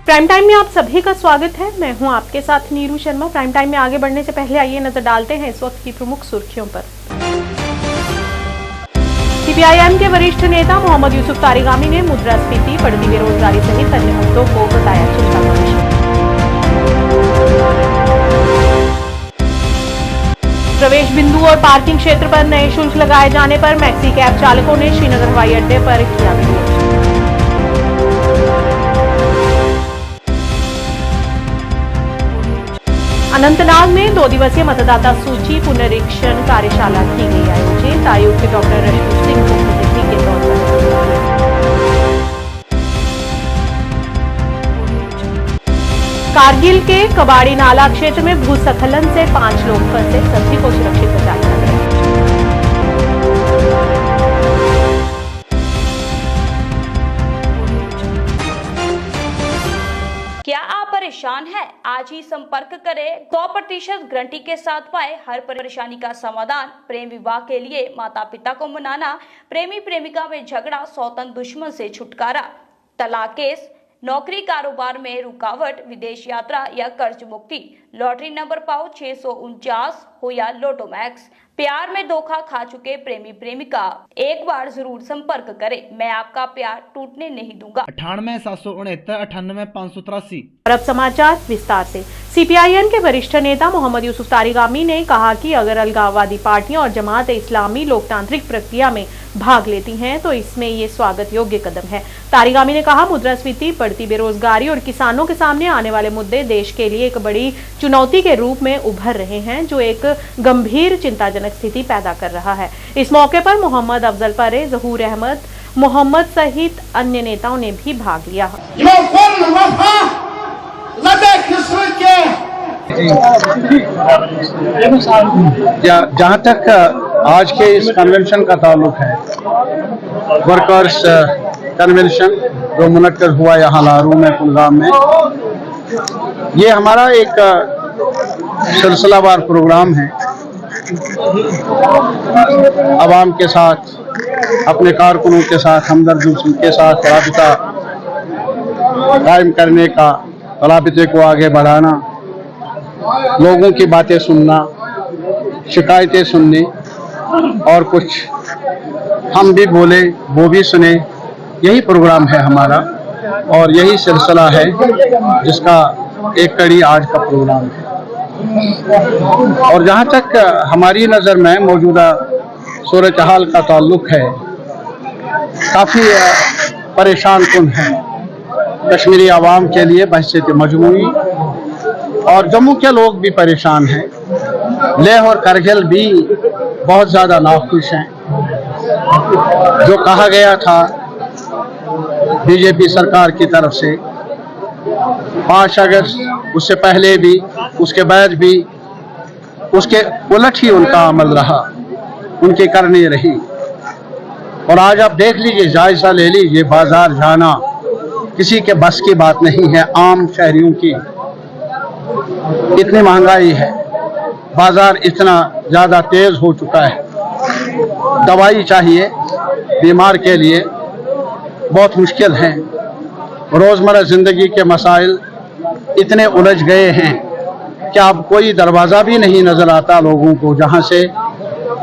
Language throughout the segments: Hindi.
प्राइम टाइम में आप सभी का स्वागत है। मैं हूं आपके साथ नीरू शर्मा। प्राइम टाइम में आगे बढ़ने से पहले आइए नजर डालते हैं इस वक्त की प्रमुख सुर्खियों पर। सीपीआईएम के वरिष्ठ नेता मोहम्मद यूसुफ तारिगामी ने मुद्रास्फीति, बढ़ती बेरोजगारी सहित अन्य मुद्दों को बताया चिंता का विषय। प्रवेश बिंदु और पार्किंग क्षेत्र पर नए शुल्क लगाए जाने पर मैक्सी कैब चालकों ने श्रीनगर हवाई अड्डे पर किया विरोध। अनंतनाग में 2 दिवसीय मतदाता सूची पुनरीक्षण कार्यशाला की गई आयोजित। आयुक्त डॉक्टर रश्मि सिंह मुख्य अतिथि के तौर पर। कारगिल के कबाड़ी नाला क्षेत्र में भूस्खलन से 5 लोग फंसे, सभी को सुरक्षित बचाया गया। क्या आप परेशान हैं? आज ही संपर्क करें। 100% गारंटी के साथ पाए हर परेशानी का समाधान। प्रेम विवाह के लिए माता पिता को मनाना, प्रेमी प्रेमिका में झगड़ा, सौतन दुश्मन से छुटकारा, तलाक केस, नौकरी कारोबार में रुकावट, विदेश यात्रा या कर्ज मुक्ति, लॉटरी नंबर पाओ 649 हो या लोटो मैक्स, प्यार में धोखा खा चुके प्रेमी प्रेमिका, एक बार जरूर संपर्क करें। मैं आपका प्यार टूटने नहीं दूंगा। 98 769 98 583। और अब समाचार विस्तार से। सीपीआईएम के वरिष्ठ नेता मोहम्मद यूसुफ तारिगामी ने कहा कि अगर अलगाववादी पार्टियां और जमात इस्लामी लोकतांत्रिक प्रक्रिया में भाग लेती हैं तो इसमें ये स्वागत योग्य कदम है। तारिगामी ने कहा, मुद्रास्फीति, बढ़ती बेरोजगारी और किसानों के सामने आने वाले मुद्दे देश के लिए एक बड़ी चुनौती के रूप में उभर रहे हैं, जो एक गंभीर चिंताजनक स्थिति पैदा कर रहा है। इस मौके पर मोहम्मद अफजल परे, जहूर अहमद मोहम्मद सहित अन्य नेताओं ने भी भाग लिया। जहाँ तक आज के इस कन्वेंशन का ताल्लुक है, वर्कर्स कन्वेंशन जो मुनक्कद हुआ यहाँ लारू में, कुलगाम में, ये हमारा एक सिलसिलावार प्रोग्राम है। आवाम के साथ, अपने कारकुनों के साथ, हमदर्दी के साथ राबिता कायम करने का, राबिते को आगे बढ़ाना, लोगों की बातें सुनना, शिकायतें सुननी और कुछ हम भी बोले वो भी सुने, यही प्रोग्राम है हमारा और यही सिलसिला है जिसका एक कड़ी आज का प्रोग्राम है। और जहाँ तक हमारी नज़र में मौजूदा सूरत हाल का ताल्लुक है, काफ़ी परेशान कुन है कश्मीरी आवाम के लिए बहसीत मजमूई, और जम्मू के लोग भी परेशान हैं। लेह और करगिल भी बहुत ज़्यादा नाखुश हैं। जो कहा गया था बीजेपी सरकार की तरफ से 5 अगस्त, उससे पहले भी, उसके बाद भी, उसके उलट ही उनका अमल रहा, उनकी करनी रही। और आज आप देख लीजिए, जायजा ले लीजिए, बाजार जाना किसी के बस की बात नहीं है। आम शहरियों की इतनी महंगाई है, बाजार इतना ज़्यादा तेज़ हो चुका है, दवाई चाहिए बीमार के लिए बहुत मुश्किल है। रोज़मर्रा ज़िंदगी के मसाइल इतने उलझ गए हैं कि अब कोई दरवाज़ा भी नहीं नज़र आता लोगों को जहाँ से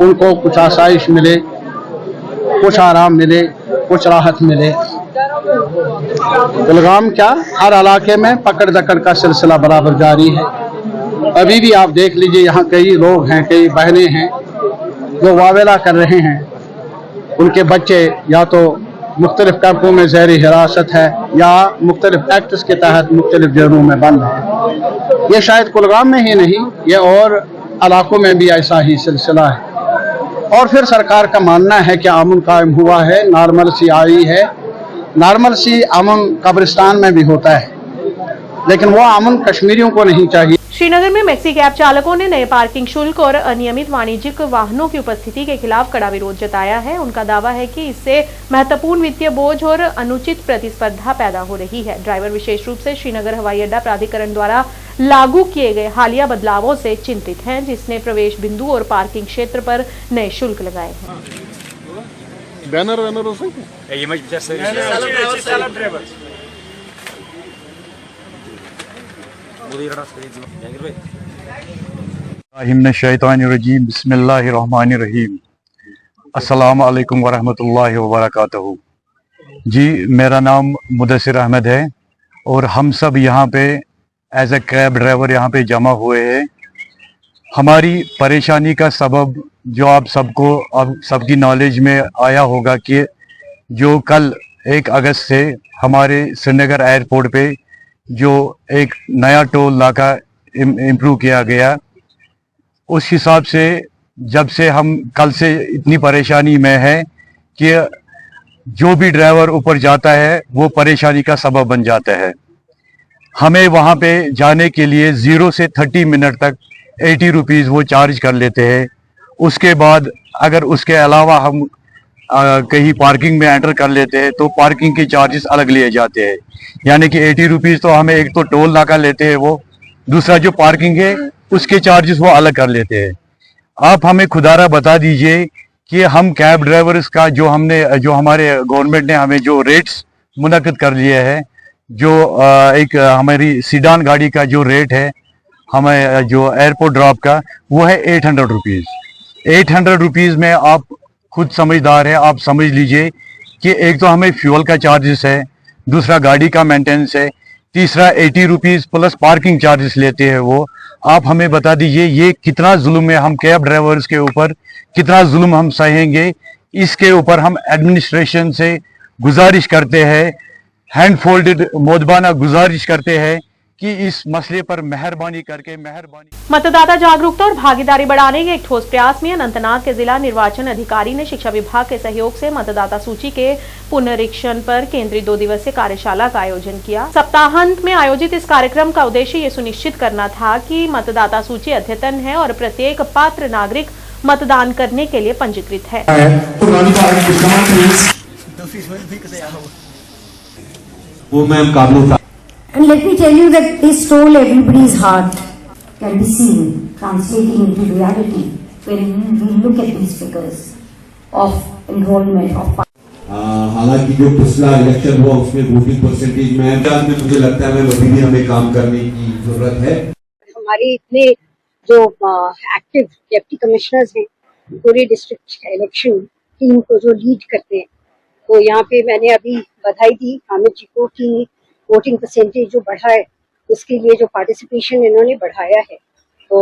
उनको कुछ आसाइश मिले, कुछ आराम मिले, कुछ राहत मिले। कुलगाम क्या, हर इलाके में पकड़ दकड़ का सिलसिला बराबर जारी है। अभी भी आप देख लीजिए, यहाँ कई लोग हैं, कई बहनें हैं जो वावेला कर रहे हैं। उनके बच्चे या तो मुख्तलिफ कैंपों में ज़ेर हिरासत है या मुख्तलिफ एक्ट्स के तहत मुख्तलिफ जेलों में बंद है। ये शायद कुलगाम में ही नहीं, ये और इलाकों में भी ऐसा ही सिलसिला है। और फिर सरकार का मानना है कि अमन कायम हुआ है, नॉर्मल सी आई है। नॉर्मल सी अमन कब्रिस्तान में भी होता है, लेकिन वो अमन कश्मीरियों को नहीं चाहिए। श्रीनगर में मैक्सी कैब चालकों ने नए पार्किंग शुल्क और अनियमित वाणिज्यिक वाहनों की उपस्थिति के खिलाफ कड़ा विरोध जताया है। उनका दावा है कि इससे महत्वपूर्ण वित्तीय बोझ और अनुचित प्रतिस्पर्धा पैदा हो रही है। ड्राइवर विशेष रूप से श्रीनगर हवाई अड्डा प्राधिकरण द्वारा लागू किए गए हालिया बदलावों से चिंतित हैं, जिसने प्रवेश बिंदु और पार्किंग क्षेत्र पर नए शुल्क लगाए हैं। बैनर शैतानिर्रजीम बिस्मिल्लाहिर्रहमानिर्रहीम अस्सलाम वालेकुम वरहमतुल्लाहि वबरकातुहू। जी, मेरा नाम मुदस्सिर अहमद है और हम सब यहाँ पे एज ए कैब ड्राइवर यहाँ पे जमा हुए हैं। हमारी परेशानी का सबब जो आप सबको अब सबकी नॉलेज में आया होगा कि जो कल 1 अगस्त से हमारे श्रीनगर एयरपोर्ट पे जो एक नया टोल नाका इम्प्रूव किया गया, उस हिसाब से जब से हम कल से इतनी परेशानी में है कि जो भी ड्राइवर ऊपर जाता है वो परेशानी का सबब बन जाता है। हमें वहाँ पे जाने के लिए 0 से 30 मिनट तक 80 रुपीज़ वो चार्ज कर लेते हैं। उसके बाद अगर उसके अलावा हम कहीं पार्किंग में एंटर कर लेते हैं तो पार्किंग के चार्जेस अलग लिए जाते हैं। यानी कि 80 रुपीज़ तो हमें एक तो टोल नाका लेते हैं, वो दूसरा जो पार्किंग है उसके चार्जेस वो अलग कर लेते हैं। आप हमें खुदारा बता दीजिए कि हम कैब ड्राइवर्स का जो हमारे गवर्नमेंट ने हमें जो रेट्स मुनक्किद कर लिए हैं, जो एक हमारी सीडान गाड़ी का जो रेट है हमें जो एयरपोर्ट ड्रॉप का, वो है 800 रुपीज़। 800 रुपीज़ में आप खुद समझदार है, आप समझ लीजिए कि एक तो हमें फ्यूल का चार्जेस है, दूसरा गाड़ी का मेंटेनेंस है, तीसरा 80 रुपीज़ प्लस पार्किंग चार्जेस लेते हैं वो। आप हमें बता दीजिए ये कितना जुल्म है, हम कैब ड्राइवर्स के ऊपर कितना जुल्म हम सहेंगे। इसके ऊपर हम एडमिनिस्ट्रेशन से गुजारिश करते हैं, हैंड फोल्डेड मोदबाना गुजारिश करते हैं कि इस मसले पर मेहरबानी करके मतदाता जागरूकता और भागीदारी बढ़ाने के एक ठोस प्रयास में अनंतनाग के जिला निर्वाचन अधिकारी ने शिक्षा विभाग के सहयोग से मतदाता सूची के पुनरीक्षण पर केंद्रीय 2 दिवसीय कार्यशाला का आयोजन किया। सप्ताहांत में आयोजित इस कार्यक्रम का उद्देश्य ये सुनिश्चित करना था कि मतदाता सूची अद्यतन है और प्रत्येक पात्र नागरिक मतदान करने के लिए पंजीकृत है। And let me tell you that they stole everybody's heart, can be seen translating into reality when we look at these figures of enrollment of. हालांकि जो पिछला इलेक्शन हुआ उसमें वोटिंग परसेंटेज में मुझे लगता है अभी भी हमें काम करने की जरूरत है। हमारे इतने जो एक्टिव डिप्टी कमिश्नर्स हैं पूरे डिस्ट्रिक्ट इलेक्शन टीम को जो लीड करते हैं, तो यहाँ पे मैंने अभी बधाई दी हामिद जी को कि वोटिंग परसेंटेज जो बढ़ा है उसके लिए जो पार्टिसिपेशन इन्होंने बढ़ाया है, तो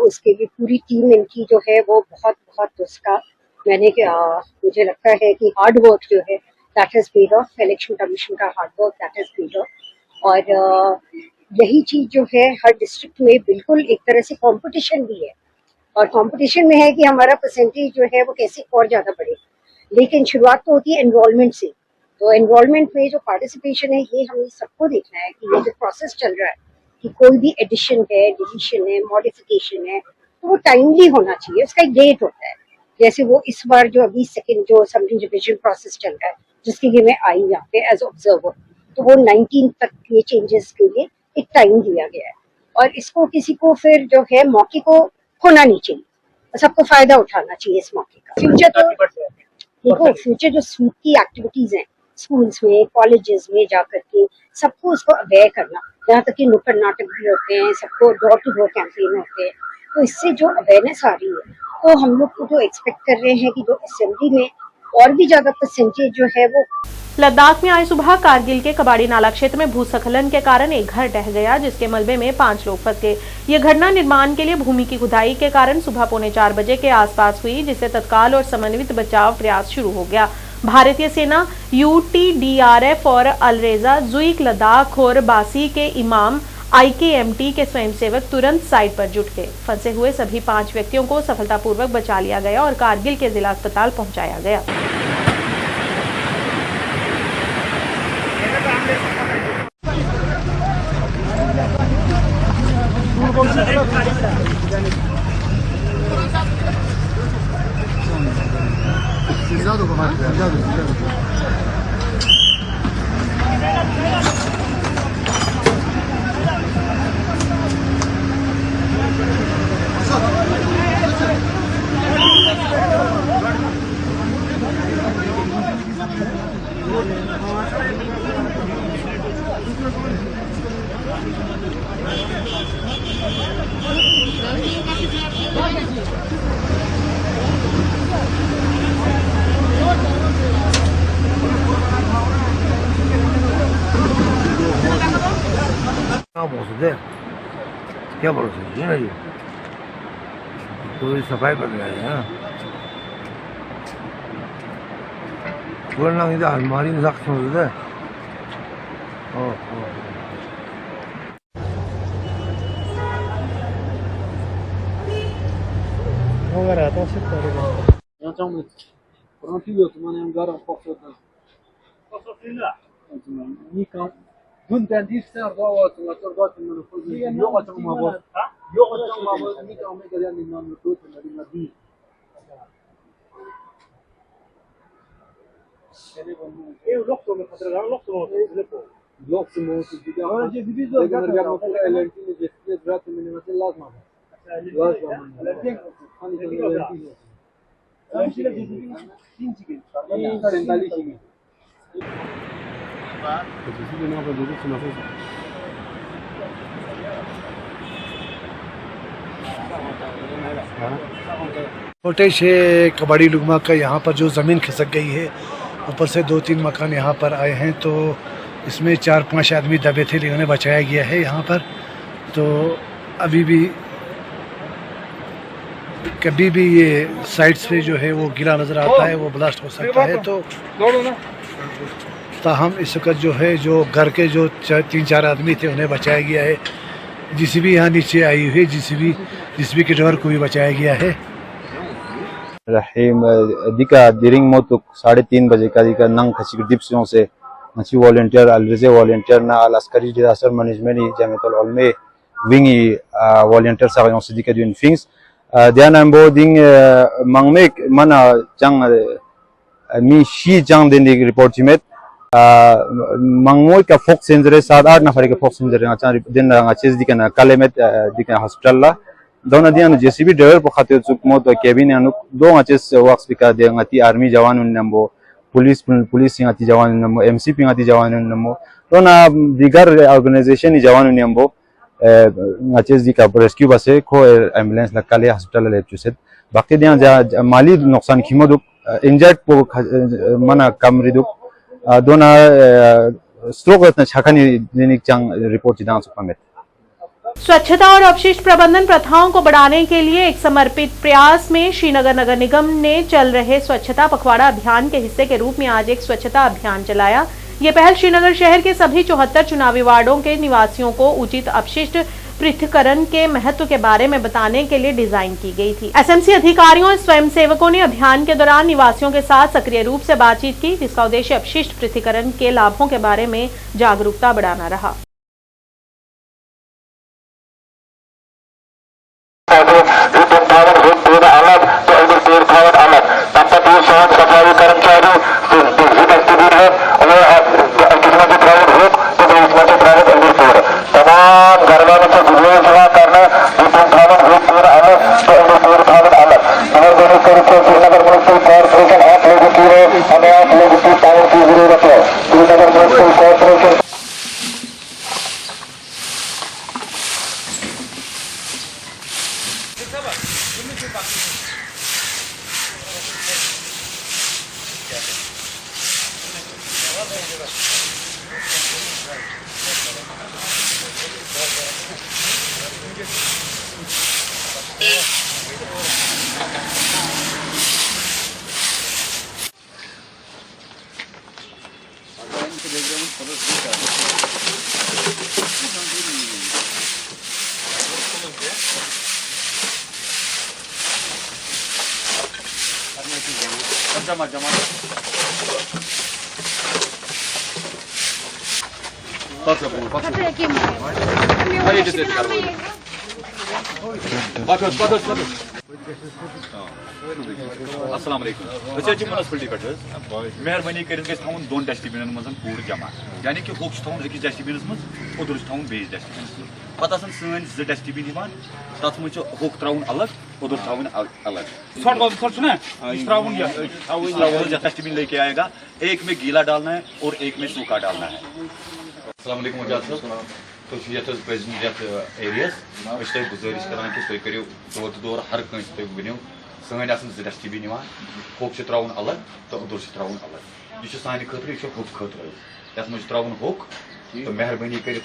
उसके लिए पूरी टीम इनकी जो है वो बहुत उसका मुझे लगता है कि हार्ड वर्क जो है that has paid off, Election Commission का hard work that has paid off. और यही चीज जो है हर डिस्ट्रिक्ट में बिल्कुल एक तरह से कंपटीशन भी है, और कंपटीशन में है कि हमारा परसेंटेज जो है वो कैसे और ज्यादा बढ़े। लेकिन शुरुआत तो होती है एनरोलमेंट से, तो एनरोलमेंट में जो पार्टिसिपेशन है ये हमें सबको देखना है कि ये जो प्रोसेस चल रहा है कि कोई भी एडिशन है, डिलीशन है, मॉडिफिकेशन है, तो वो टाइमली होना चाहिए, उसका एक डेट होता है। जैसे वो इस बार जो अभी सेकंड जो सबडिविजन रिविजन प्रोसेस चल रहा है जिसके लिए मैं आई यहाँ पे एज ऑब्जर्वर, तो वो 19 तक ये चेंजेस के लिए एक टाइम दिया गया है, और इसको किसी को फिर जो है मौके को खोना नहीं चाहिए, सबको फायदा उठाना चाहिए इस मौके का। फ्यूचर तो देखो, फ्यूचर जो स्वीप की एक्टिविटीज हैं स्कूल्स में, कॉलेजेस में जाकर के सबको उसको अवेयर करना, यहाँ तक कि नुक्कड़ नाटक भी होते हैं, सबको डोर टू डोर कैंपेन होते हैं, तो इससे जो अवेयरनेस आ रही है, तो हम लोग को जो एक्सपेक्ट कर रहे हैं कि जो असेंबली में और भी ज्यादा परसेंटेज जो है वो। लद्दाख में आज सुबह कारगिल के कबाड़ी नाला क्षेत्र में भूस्खलन के कारण एक घर ढह गया, जिसके मलबे में 5 लोग फंस गए। ये घटना निर्माण के लिए भूमि की खुदाई के कारण सुबह 3:45 बजे के आसपास हुई, जिससे तत्काल और समन्वित बचाव प्रयास शुरू हो गया। भारतीय सेना, UTDRF और अलरेजा, जुइक लद्दाख और बासी के इमाम, IKMT के स्वयंसेवक तुरंत साइट पर जुट गए। फंसे हुए सभी 5 व्यक्तियों को सफलतापूर्वक बचा लिया गया और कारगिल के जिला अस्पताल पहुंचाया गया। क्या भरोसा है ना ये तो सफाई कर रहा है ना बोलना नहीं था अलमारी में सख्त समझ है छोटे से कबाड़ी लुगमा का यहाँ पर जो ज़मीन खिसक गई है, ऊपर से 2-3 मकान यहाँ पर आए हैं, तो इसमें 4-5 आदमी दबे थे, लेकिन उन्हें बचाया गया है यहाँ पर। तो अभी भी कभी भी ये साइड्स पे जो है वो गीला नज़र आता है, वो ब्लास्ट हो सकता है। तो ताहम इस वक्त जो है जो घर के जो 3-4 आदमी थे उन्हें बचाया गया है। जीसीबी यहाँ नीचे आई हुई है, जीसीबी के ड्राइवर को भी बचाया गया है। रहीम दिका दिरिंग मोतुक 3:30 बजे का दिका नंग खसी डिप्सियों से मची वॉलंटियर अलरिजे वॉलंटियर ना अलस्करी डिजास्टर मैनेजमेंट जमेतल अलमे विंगी वॉलंटियर सागयों से दिका दिन फिंग्स ध्यान एम्बो दिंग मंगमेक मना जंग मी शी जंग दिन दी रिपोर्ट चिमेत मंगमोय का फोक सेंजरे 7-8 नफर के फोक सेंजरे ना दिन ना चेज दिका ना कलेमेट दिका हॉस्पिटल ला दोना दिया जेसीबी ड्राइवर पर खाते चुक मो तो केबिन अनु दो अचेस वर्क्स बिका दे ngati आर्मी जवान नंबो पुलिस ngati जवान नंबो एमसीपी ngati जवान नंबो तो ना बिगर ऑर्गेनाइजेशन नि जवान नंबो ngati दिका रेस्क्यू बसे को एम्बुलेंस लकाले हॉस्पिटल ले चुसेत बाकी दिया माली नुकसान खिमदुक इंजर्ड को मना कमरिदुक दोना स्ट्रोक रत्न छाखानी दैनिक चांग रिपोर्ट जिदान सुपमेत। स्वच्छता और अपशिष्ट प्रबंधन प्रथाओं को बढ़ाने के लिए एक समर्पित प्रयास में श्रीनगर नगर निगम ने चल रहे स्वच्छता पखवाड़ा अभियान के हिस्से के रूप में आज एक स्वच्छता अभियान चलाया। ये पहल श्रीनगर शहर के सभी 74 चुनावी वार्डों के निवासियों को उचित अपशिष्ट पृथक्करण के महत्व के बारे में बताने के लिए डिजाइन की गई थी। एसएमसी अधिकारियों और स्वयंसेवकों ने अभियान के दौरान निवासियों के साथ सक्रिय रूप से बातचीत की, जिसका उद्देश्य अपशिष्ट पृथक्करण के लाभों के बारे में जागरूकता बढ़ाना रहा। अस्सलाम वालेकुम म्युनिसिपलिटी पे मेहरबानी कर दोन डस्टबिन मज कूड़ जमा यानी कि हुक अकिस डस्टबिन मज उधर बेस डस्टबिन पता सन 2 डस्टबिन तथ मज हुक त्राउन अलग उधर त्राउन अलग डस्टबिन लेके आएगा, एक में गीला डालना है और एक में सूखा डालना है। अस्सलाम वालेकुम एरियास गुजारिश करान कि तुम करो दौर तो दौर हर कंस तुम वनो सन डस्टबिन होक त्रावन अलग तो उदर त्रावन अलग यह सान खतर यह होक खतर ये मज त्रावन होक तो मेहरबानी कर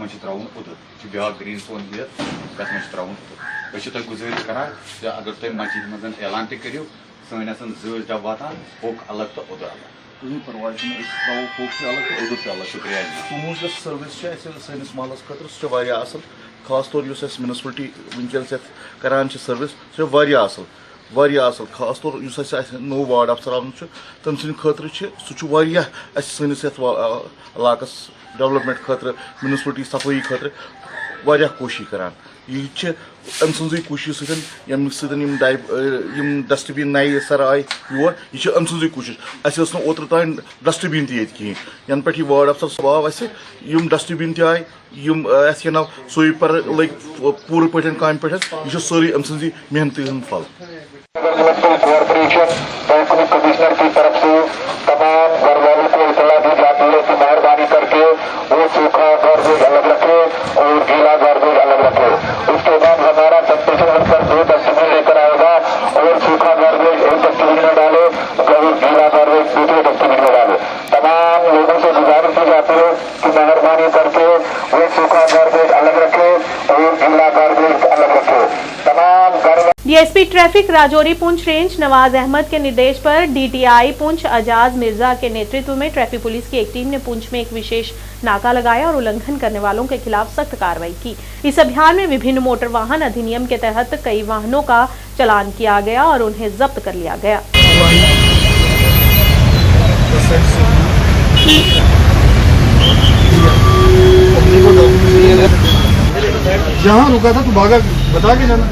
मज त्रावन उदर ब्या ग्रीन सोन ये मज त्रावन उदर गुजारिश करान अगर तुम मस्जिद मज ऐलान तरो सन जज डब वातान होक अलग तो उदर अलग परवाह होक अलग तो उदर अलग शुक्रिया सुमोज सर्विस सैनिस महलस खतर सह असल खास तौर म्यूनसिपलिटी वनकस करान सर्विस सह असल खास तौर नो वार्ड अफसर तम सद खतर सह सैनिस इलाकस डेवलपमेंट खतर म्यूनसिपलिटी सफाई खतर कोशिश करान यह अम सज कोशिश सम डस्टबिन नए सर आए योर यह अम सज कोशिश ओत्र तान डस्टबिन तक कहें यन पे वार्ड अफसर सवाव डस्टबिन आए नाव स्वीपर लग पूर पे काम पे यह सारी अम सज मेहनत फल कमिश्नर की तरफ से तमाम घर वालों को इतला दी जाती है कि मेहरबानी करके वो सूखा गार्बेज अलग रखे और गीला गार्बेज अलग रखे। उसके बाद हमारा टेक्नीशियन वर्कर 2 डस्टबिन लेकर आएगा और सूखा गार्बेज एक डस्टबिन में डाले और गीला गार्बेज दूसरे डस्टबिन में डाले। तमाम लोगों से गुजारिश की जाती है कि मेहरबानी करके वो सूखा गार्बेज अलग रखे और गीला गार्बेज अलग रखे। तमाम DSP traffic Rajouri Poonch range Nawaz Ahmad के निर्देश पर डीटीआई पुंछ अजाज मिर्जा के नेतृत्व में ट्रैफिक पुलिस की एक टीम ने पुंछ में एक विशेष नाका लगाया और उल्लंघन करने वालों के खिलाफ सख्त कार्रवाई की। इस अभियान में विभिन्न मोटर वाहन अधिनियम के तहत कई वाहनों का चालान किया गया और उन्हें जब्त कर लिया गया। जहाँ रुका था तो भागा बता के जाना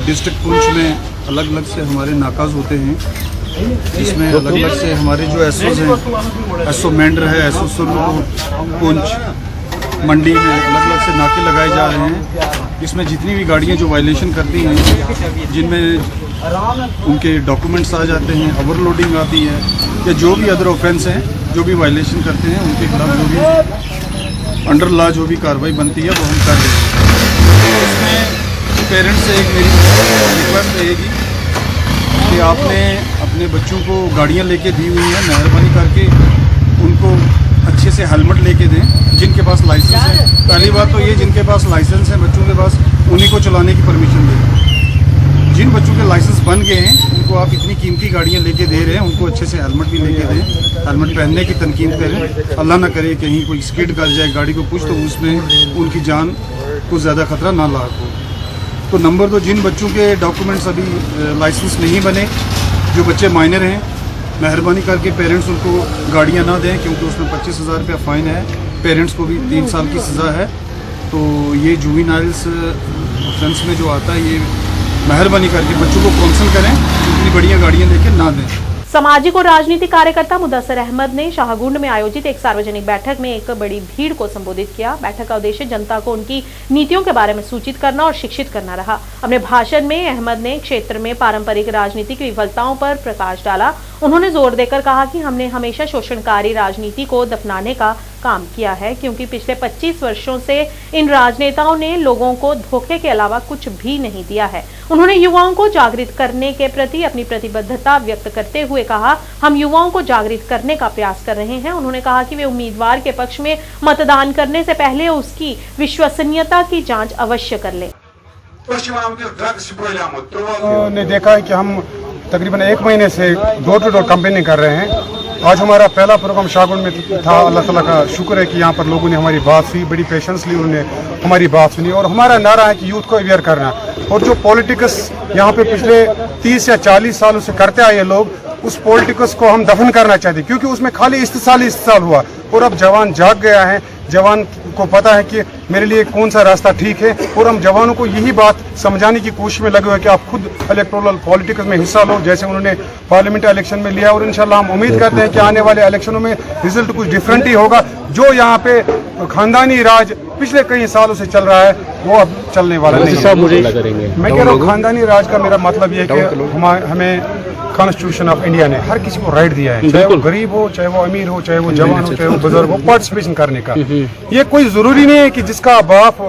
डिस्ट्रिक्ट पुंछ में अलग अलग से हमारे नाकाज होते हैं, जिसमें अलग अलग से हमारे जो एसओज हैं, एसओ मेंढर है, एसओ पुंछ मंडी में अलग अलग से नाके लगाए जा रहे हैं। इसमें जितनी भी गाड़ियां जो वायलेशन करती हैं, जिनमें उनके डॉक्यूमेंट्स आ जाते हैं, ओवरलोडिंग आती है या जो भी अदर ऑफेंस हैं, जो भी वायलेशन करते हैं, उनके खिलाफ जो भी अंडर लॉ जो भी कार्रवाई बनती है वो हम कर रहे हैं। इसमें पेरेंट्स से एक मेरी रिक्वेस्ट रहेगी कि आपने अपने बच्चों को गाड़ियां लेके दी हुई हैं, मेहरबानी करके उनको अच्छे से हेलमेट लेके दें जिनके पास लाइसेंस है। पहली बात तो ये, जिनके पास लाइसेंस है बच्चों के पास, उन्हीं को चलाने की परमिशन दें। जिन बच्चों के लाइसेंस बन गए हैं उनको आप इतनी कीमती गाड़ियां लेके दे रहे हैं, उनको अच्छे से हेलमेट भी लेके दें, हेलमेट पहनने की तनकीद करें। अल्लाह ना करे कहीं कोई स्किड कर जाए गाड़ी को कुछ, तो उसमें उनकी जान को ज़्यादा खतरा ना लाक हो। तो नंबर 2, जिन बच्चों के डॉक्यूमेंट्स अभी लाइसेंस नहीं बने, जो बच्चे माइनर हैं, मेहरबानी करके पेरेंट्स उनको गाड़ियां ना दें, क्योंकि उसमें 25,000 रुपया फ़ाइन है, पेरेंट्स को भी 3 साल की सज़ा है। तो ये जुवेनाइल्स ऑफेंस में जो आता है, ये मेहरबानी करके बच्चों को काउंसिल करें, इतनी बढ़िया गाड़ियाँ लेके ना दें। सामाजिक और राजनीतिक कार्यकर्ता मुदस्सिर अहमद ने शाहगुंड में आयोजित एक सार्वजनिक बैठक में एक बड़ी भीड़ को संबोधित किया। बैठक का उद्देश्य जनता को उनकी नीतियों के बारे में सूचित करना और शिक्षित करना रहा। अपने भाषण में अहमद ने क्षेत्र में पारंपरिक राजनीति की विफलताओं पर प्रकाश डाला। उन्होंने जोर देकर कहा कि हमने हमेशा शोषणकारी राजनीति को दफनाने का काम किया है, क्योंकि पिछले 25 वर्षों से इन राजनेताओं ने लोगों को धोखे के अलावा कुछ भी नहीं दिया है। उन्होंने युवाओं को जागृत करने के प्रति अपनी प्रतिबद्धता व्यक्त करते हुए कहा, हम युवाओं को जागृत करने का प्रयास कर रहे हैं। उन्होंने कहा कि वे उम्मीदवार के पक्ष में मतदान करने से पहले उसकी विश्वसनीयता की जांच अवश्य कर लें। ने देखा है कि हम तकरीबन 1 महीने से डोर टू डोर कैंपेनिंग कर रहे हैं। आज हमारा पहला प्रोग्राम शाहगुंड में था। अल्लाह ताला का शुक्र है कि यहाँ पर लोगों ने हमारी बात सुनी, बड़ी पेशेंसली उन्होंने हमारी बात सुनी। और हमारा नारा है कि यूथ को अवेयर करना, और जो पॉलिटिक्स यहाँ पे पिछले 30 या 40 सालों से करते आए लोग, उस पॉलिटिक्स को हम दफन करना चाहते, क्योंकि उसमें खाली इस्तेसाल हुआ। और अब जवान जाग गया है जवान को पता है कि मेरे लिए कौन सा रास्ता ठीक है, और हम जवानों को यही बात समझाने की कोशिश में लगे हुए कि आप खुद इलेक्टोरल पॉलिटिक्स में हिस्सा लो, जैसे उन्होंने पार्लियामेंट इलेक्शन में लिया। और इंशाल्लाह हम उम्मीद करते हैं कि आने वाले इलेक्शनों में रिजल्ट कुछ डिफरेंट ही होगा। जो यहाँ पे खानदानी राज पिछले कई सालों से चल रहा है वो अब चलने वाला नहीं है। मैं कह रहा हूँ खानदानी राज का मेरा मतलब ये है कि हमें कॉन्स्टिट्यूशन ऑफ इंडिया ने हर किसी को राइट दिया है, चाहे वो गरीब हो, चाहे वो अमीर हो, चाहे वो जवान हो, चाहे वो बुजुर्ग हो, पार्टिसिपेशन करने का। ये कोई जरूरी नहीं है कि जिसका बाप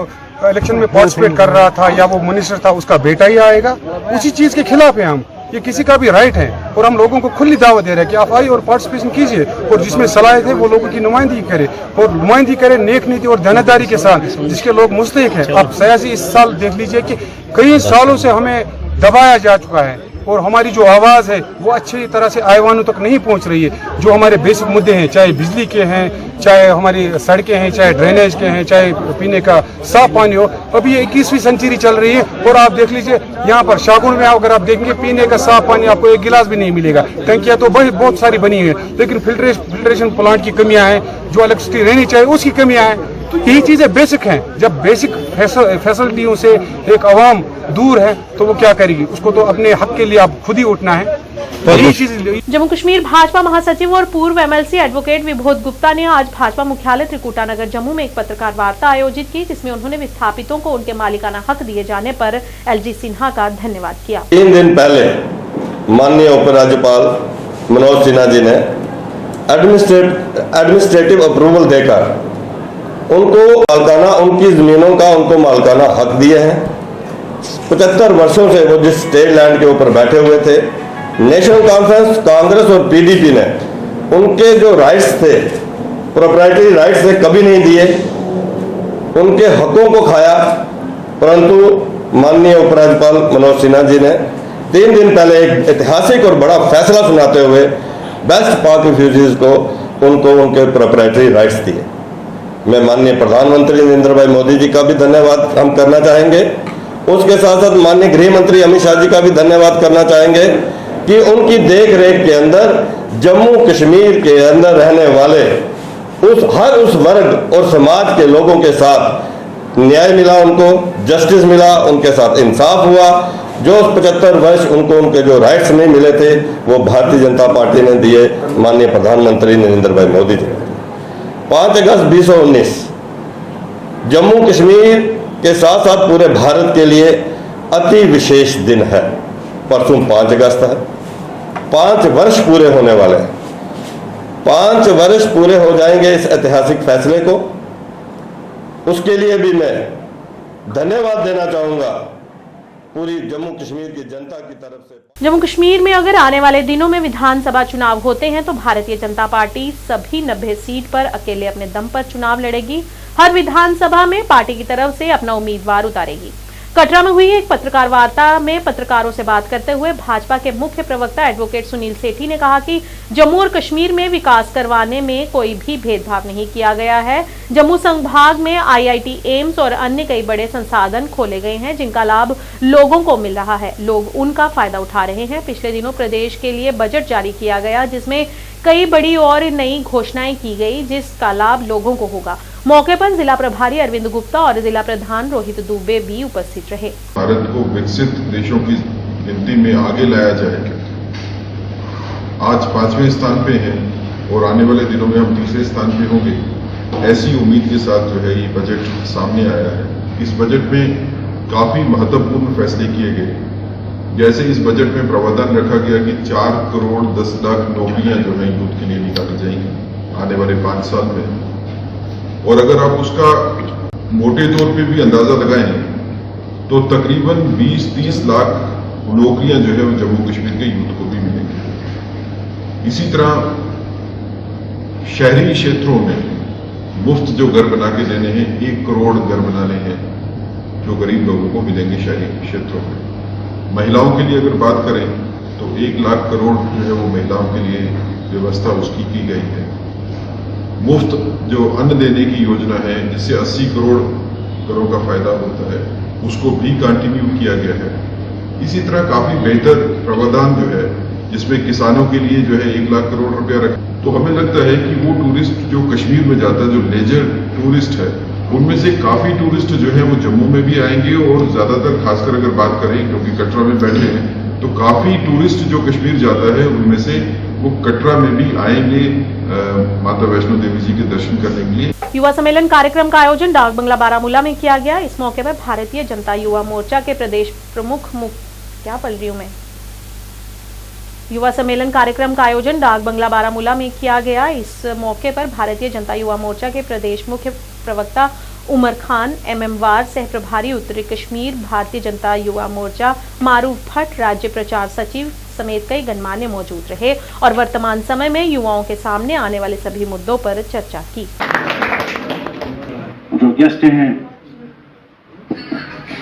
इलेक्शन में पार्टिसिपेट कर रहा था या वो मिनिस्टर था उसका बेटा ही आएगा। उसी चीज के खिलाफ है हम, ये किसी का भी राइट है, और हम लोगों को खुली दावत दे रहे हैं कि आप आइए और पार्टिसिपेशन कीजिए, और जिसमें सलाहियत है वो लोगों की नुमाइंदगी करे, और नुमाइंदगी करे नेक नीति और जानकारी के साथ, जिसके लोग मुस्तहिक हैं। आप सियासी इस साल देख लीजिए कि कई सालों से हमें दबाया जा चुका है, और हमारी जो आवाज़ है वो अच्छी तरह से आईवानों तक नहीं पहुंच रही है। जो हमारे बेसिक मुद्दे हैं, चाहे बिजली के हैं, चाहे हमारी सड़कें हैं, चाहे ड्रेनेज के हैं, चाहे पीने का साफ पानी हो, अभी ये 21वीं सेंचुरी चल रही है। और आप देख लीजिए यहाँ पर शाहगुन में अगर आप देखेंगे पीने का साफ पानी आपको एक गिलास भी नहीं मिलेगा। टंकियाँ तो बहुत सारी बनी हुई है, लेकिन फिल्ट्रेशन प्लांट की कमियाँ हैं, जो इलेक्ट्रिसिटी रहनी चाहिए उसकी कमियाँ हैं। तो यही चीज़ें बेसिक हैं। जब बेसिक फैसिलिटियों से एक आवाम दूर है तो वो क्या करेगी? उसको तो अपने हक के लिए आप खुद ही उठना है। जम्मू कश्मीर भाजपा महासचिव और पूर्व एमएलसी एडवोकेट विभोद गुप्ता ने आज भाजपा मुख्यालय त्रिकुटा नगर जम्मू में एक पत्रकार वार्ता आयोजित की, जिसमें उन्होंने विस्थापितों को उनके मालिकाना हक दिए जाने पर एलजी सिन्हा का धन्यवाद किया। 3 दिन पहले माननीय उपराज्यपाल मनोज सिन्हा जी ने एडमिनिस्ट्रेटिव अप्रूवल देकर उनको मालकाना, उनकी जमीनों का उनको मालकाना हक दिए हैं। 75 वर्षों से वो जिस स्टेट लैंड के ऊपर बैठे हुए थे, नेशनल कॉन्फ्रेंस, कांग्रेस और पीडीपी ने उनके जो राइट्स थे, प्रोप्राइटरी राइट्स थे, कभी नहीं दिए, उनके हकों को खाया। परंतु माननीय उपराज्यपाल मनोज सिन्हा जी ने 3 दिन पहले एक ऐतिहासिक और बड़ा फैसला सुनाते हुए बेस्ट पाक रिफ्यूजीज को उनको उनके प्रोप्राइटरी राइट्स दिए। मैं माननीय प्रधानमंत्री नरेंद्र भाई मोदी जी का भी धन्यवाद हम करना चाहेंगे। उसके साथ साथ माननीय गृह मंत्री अमित शाह जी का भी धन्यवाद करना चाहेंगे कि उनकी देख रेख के अंदर जम्मू कश्मीर के अंदर रहने वाले हर उस वर्ग और समाज के लोगों के साथ न्याय मिला, उनको जस्टिस मिला, उनके साथ इंसाफ हुआ। जो 75 वर्ष उनको उनके जो राइट्स नहीं मिले थे वो भारतीय जनता पार्टी ने दिए, माननीय प्रधानमंत्री नरेंद्र भाई मोदी जी। 5 अगस्त 2019 जम्मू कश्मीर के साथ साथ पूरे भारत के लिए अति विशेष दिन है। परसों 5 अगस्त है, 5 वर्ष पूरे होने वाले हैं। 5 वर्ष पूरे हो जाएंगे इस ऐतिहासिक फैसले को। उसके लिए भी मैं धन्यवाद देना चाहूंगा पूरी जम्मू कश्मीर की जनता की तरफ से। जम्मू कश्मीर में अगर आने वाले दिनों में विधानसभा चुनाव होते हैं तो भारतीय जनता पार्टी सभी 90 सीट पर अकेले अपने दम पर चुनाव लड़ेगी। हर विधानसभा में पार्टी की तरफ से अपना उम्मीदवार उतारेगी। कटरा में हुई एक पत्रकार वार्ता में पत्रकारों से बात करते हुए भाजपा के मुख्य प्रवक्ता एडवोकेट सुनील सेठी ने कहा कि जम्मू और कश्मीर में विकास करवाने में कोई भी भेदभाव नहीं किया गया है। जम्मू संभाग में आईआईटी, एम्स और अन्य कई बड़े संसाधन खोले गए हैं जिनका लाभ लोगों को मिल रहा है। लोग उनका फायदा उठा रहे हैं। पिछले दिनों प्रदेश के लिए बजट जारी किया गया जिसमें कई बड़ी और नई घोषणाएं की गई जिसका लाभ लोगों को होगा। मौके पर जिला प्रभारी अरविंद गुप्ता और जिला प्रधान रोहित दुबे भी उपस्थित रहे। भारत को विकसित देशों की गिनती में आगे लाया जाएगा। आज 5वें स्थान पे हैं और आने वाले दिनों में हम तीसरे स्थान पे होंगे। ऐसी उम्मीद के साथ जो है ये बजट सामने आया है। इस बजट में काफी महत्वपूर्ण फैसले किए गए। जैसे इस बजट में प्रावधान रखा गया कि 4 करोड़ 10 लाख नौकरियां जो है यूथ के लिए निकाली जाएंगी आने वाले 5 साल में। और अगर आप उसका मोटे तौर पे भी अंदाजा लगाएं तो तकरीबन 20-30 लाख नौकरियां जो है वो जम्मू कश्मीर के यूथ को भी मिलेंगी। इसी तरह शहरी क्षेत्रों में मुफ्त जो घर बना के देने हैं, 1 करोड़ घर बनाने हैं जो गरीब लोगों को मिलेंगे शहरी क्षेत्रों में। महिलाओं के लिए अगर बात करें तो 1 लाख करोड़ जो है वो महिलाओं के लिए व्यवस्था उसकी की गई है। मुफ्त जो अन्न देने की योजना है जिससे 80 करोड़ का फायदा होता है उसको भी कंटिन्यू किया गया है। इसी तरह काफी बेहतर प्रावधान जो है जिसमें किसानों के लिए जो है 1 लाख करोड़ रुपया रखे। तो हमें लगता है कि वो टूरिस्ट जो कश्मीर में जाता है, जो लेजर टूरिस्ट है उनमें से काफ़ी टूरिस्ट जो है वो जम्मू में भी आएंगे और ज़्यादातर खासकर अगर बात करें क्योंकि कटरा में बैठे हैं तो काफ़ी टूरिस्ट जो कश्मीर जाता है उनमें से वो कटरा में भी आएंगे माता वैष्णो देवी जी के दर्शन करने के लिए। युवा सम्मेलन कार्यक्रम का आयोजन डाक बंगला बारामूला में किया गया। इस मौके पर भारतीय जनता युवा मोर्चा के प्रदेश प्रमुख युवा सम्मेलन कार्यक्रम का आयोजन डाक बंगला बारामूला में किया गया। इस मौके पर भारतीय जनता युवा मोर्चा के प्रदेश मुख्य प्रवक्ता उमर खान, MM वार सह प्रभारी उत्तरी कश्मीर भारतीय जनता युवा मोर्चा मारूफ भट्ट, राज्य प्रचार सचिव समेत कई गणमान्य मौजूद रहे और वर्तमान समय में युवाओं के सामने आने वाले सभी मुद्दों पर चर्चा की। जो गेस्ट हैं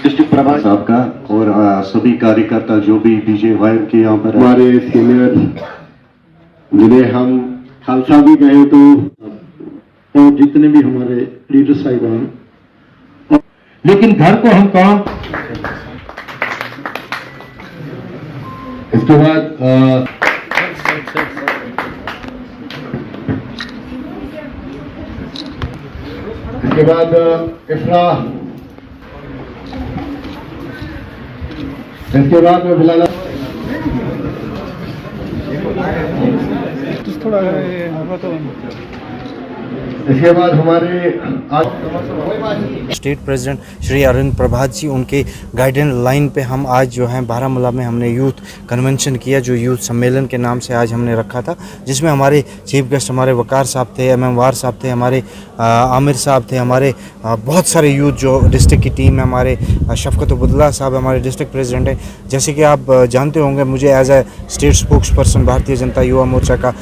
डिस्ट्रिक्ट प्रभारी साहब का और सभी कार्यकर्ता जो भी BJY के यहाँ पर हमारे सीनियर जिन्हें हम खालसा भी गए तो और जितने भी हमारे लीडर साहिबान, लेकिन घर को हम काम इसके बाद इसके बाद में बुलाना थोड़ा इसके बाद हमारे स्टेट प्रेसिडेंट श्री अरविंद प्रभात जी, उनके गाइडेंस लाइन पे हम आज जो है बारामूला में हमने यूथ कन्वेंशन किया, जो यूथ सम्मेलन के नाम से आज हमने रखा था, जिसमें हमारे चीफ गेस्ट हमारे वकार साहब थे, MM वार साहब थे, हमारे आमिर साहब थे, हमारे बहुत सारे यूथ जो डिस्ट्रिक्ट की टीम है, हमारे शफकत अब्दुल्ला साहब हमारे डिस्ट्रिक्ट प्रेसिडेंट है। जैसे कि आप जानते होंगे, मुझे as a state spokesperson Bharatiya Janata Yuva Morcha का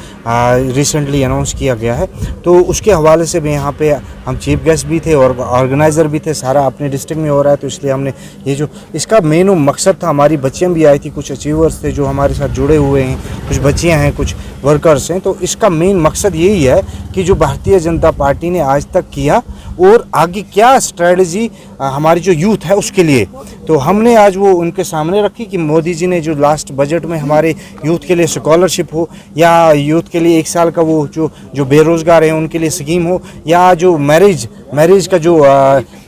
रिसेंटली अनाउंस किया गया है, तो उसके हवाले से भी यहाँ पे हम चीफ गेस्ट भी थे और ऑर्गेनाइज़र भी थे। सारा अपने डिस्ट्रिक्ट में हो रहा है, तो इसलिए हमने ये जो इसका मेन मकसद था, हमारी बच्चियाँ भी आई थी, कुछ अचीवर्स थे जो हमारे साथ जुड़े हुए हैं, कुछ बच्चियाँ हैं, कुछ वर्कर्स हैं, तो इसका मेन मकसद यही है कि जो भारतीय जनता पार्टी ने आज तक किया और आगे क्या स्ट्रेटजी हमारी जो यूथ है उसके लिए, तो हमने आज वो उनके सामने रखी कि मोदी जी ने जो लास्ट बजट में हमारे यूथ के लिए स्कॉलरशिप हो, या यूथ के लिए 1 साल का वो जो बेरोज़गार हैं उनके लिए स्कीम हो, या जो मैरिज का जो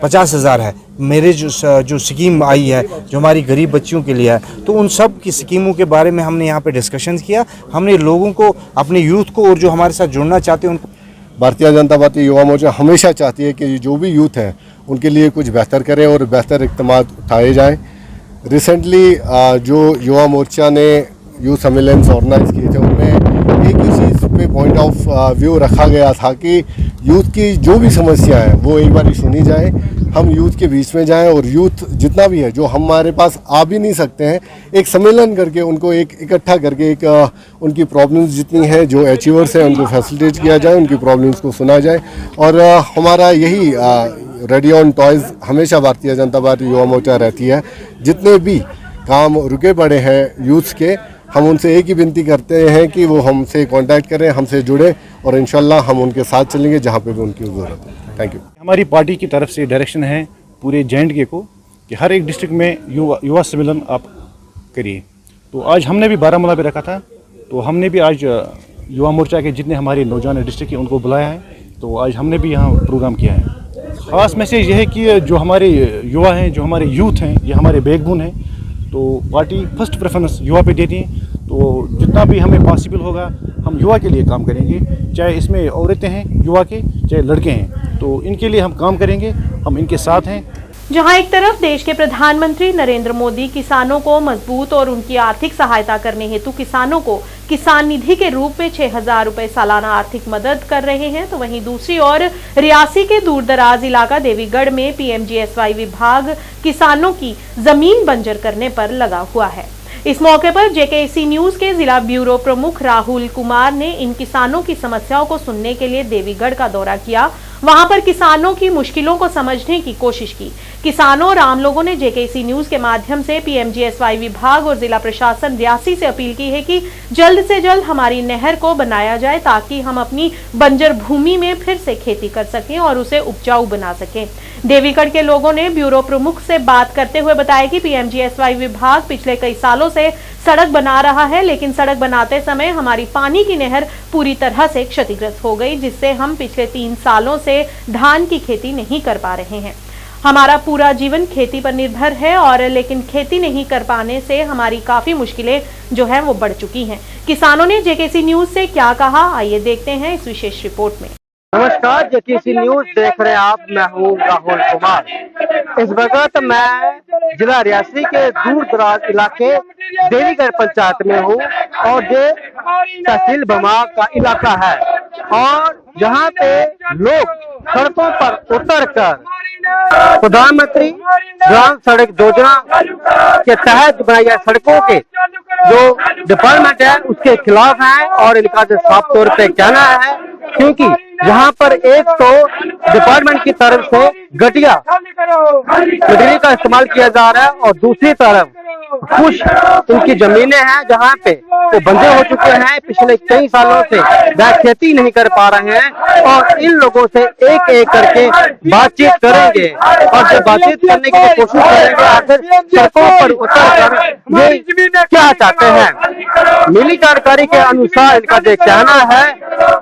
50,000 है मैरिज जो स्कीम आई है जो हमारी गरीब बच्चियों के लिए है, तो उन सब की स्कीमों के बारे में हमने यहाँ पे डिस्कशन किया। हमने लोगों को, अपने यूथ को और जो हमारे साथ जुड़ना चाहते हैं उनको, भारतीय जनता पार्टी युवा मोर्चा हमेशा चाहती है कि जो भी यूथ हैं उनके लिए कुछ बेहतर करें और बेहतर इक़दाम उठाए जाएँ। रिसेंटली जो युवा मोर्चा ने यूथ सम्मेलन ऑर्गेनाइज किए थे, उनमें एक ही चीज़ पे पॉइंट ऑफ व्यू रखा गया था कि यूथ की जो भी समस्या है वो एक बार सुनी जाए, हम यूथ के बीच में जाएं और यूथ जितना भी है जो हमारे पास आ भी नहीं सकते हैं, एक सम्मेलन करके उनको एक इकट्ठा करके एक उनकी प्रॉब्लम्स जितनी हैं, जो अचीवर्स हैं, उनको फैसिलिटेट किया जाए, उनकी प्रॉब्लम्स को सुना जाए। और हमारा यही रेडी ऑन टॉयज़ हमेशा भारतीय जनता पार्टी युवा मोर्चा रहती है। जितने भी काम रुके पड़े हैं यूथ के, हम उनसे एक ही विनती करते हैं कि वो हमसे कांटेक्ट करें, हमसे जुड़े और इंशाल्लाह हम उनके साथ चलेंगे जहाँ पे भी उनकी ज़रूरत है। Thank you. हमारी पार्टी की तरफ से डायरेक्शन है पूरे J&K को कि हर एक डिस्ट्रिक्ट में युवा सम्मेलन आप करिए। तो आज हमने भी बारामूला पे रखा था, तो हमने भी आज युवा मोर्चा के जितने हमारे नौजवान डिस्ट्रिक्ट के उनको बुलाया है, तो आज हमने भी यहाँ प्रोग्राम किया है। ख़ास मैसेज यह है कि जो हमारे युवा हैं, जो हमारे यूथ हैं, ये हमारे बैकबोन हैं, तो पार्टी फर्स्ट प्रेफरेंस युवा पे देती है। तो जितना भी हमें पॉसिबल होगा हम युवा के लिए काम करेंगे, चाहे इसमें औरतें हैं युवा के, चाहे लड़के हैं, तो इनके लिए हम काम करेंगे, हम इनके साथ हैं। जहां एक तरफ देश के प्रधानमंत्री नरेंद्र मोदी किसानों को मजबूत और उनकी आर्थिक सहायता करने हेतु किसानों को किसान निधि के रूप में 6,000 रुपए सालाना आर्थिक मदद कर रहे हैं, तो वहीं दूसरी ओर रियासी के दूरदराज इलाका देवीगढ़ में PMGSY विभाग किसानों की जमीन बंजर करने पर लगा हुआ है। इस मौके पर JKC न्यूज के जिला ब्यूरो प्रमुख राहुल कुमार ने इन किसानों की समस्याओं को सुनने के लिए देवीगढ़ का दौरा किया। वहां पर किसानों की मुश्किलों को समझने की कोशिश की। किसानों और आम लोगों ने JKC न्यूज के माध्यम से PMGSY विभाग और जिला प्रशासन रियासी से अपील की है कि जल्द से जल्द हमारी नहर को बनाया जाए, ताकि हम अपनी बंजर भूमि में फिर से खेती कर सकें और उसे उपजाऊ बना सकें। देवीगढ़ के लोगों ने ब्यूरो प्रमुख से बात करते हुए बताया कि PMGSY विभाग पिछले कई सालों से सड़क बना रहा है, लेकिन सड़क बनाते समय हमारी पानी की नहर पूरी तरह से क्षतिग्रस्त हो गई, जिससे हम पिछले 3 सालों से धान की खेती नहीं कर पा रहे हैं। हमारा पूरा जीवन खेती पर निर्भर है और लेकिन खेती नहीं कर पाने से हमारी काफी मुश्किलें जो है वो बढ़ चुकी हैं। किसानों ने जेकेसी न्यूज से क्या कहा, आइए देखते हैं इस विशेष रिपोर्ट में। नमस्कार, जेकेसी न्यूज देख रहे हैं आप। मैं हूँ राहुल कुमार। इस वक्त मैं जिला रियासी के दूर दराज इलाके देवीगढ़ पंचायत में हूँ और ये तहसील भमा का इलाका है और जहाँ पे लोग सड़कों पर उतरकर प्रधानमंत्री ग्राम सड़क योजना के तहत बनाई गई सड़कों के जो डिपार्टमेंट है उसके खिलाफ है और इनका जो साफ तौर पे कहना है, क्योंकि यहाँ पर एक तो डिपार्टमेंट की तरफ से घटिया मटेरियल का इस्तेमाल किया जा रहा है और दूसरी तरफ कुछ उनकी जमीनें हैं जहाँ पे वो बंधे हो चुके हैं, पिछले कई सालों से वह खेती नहीं कर पा रहे हैं और इन लोगों से एक एक करके बातचीत करेंगे और जब बातचीत करने की कोशिश करेंगे आखिर सड़कों पर उतरकर ये क्या चाहते हैं। मिली जानकारी के अनुसार इनका ये कहना है,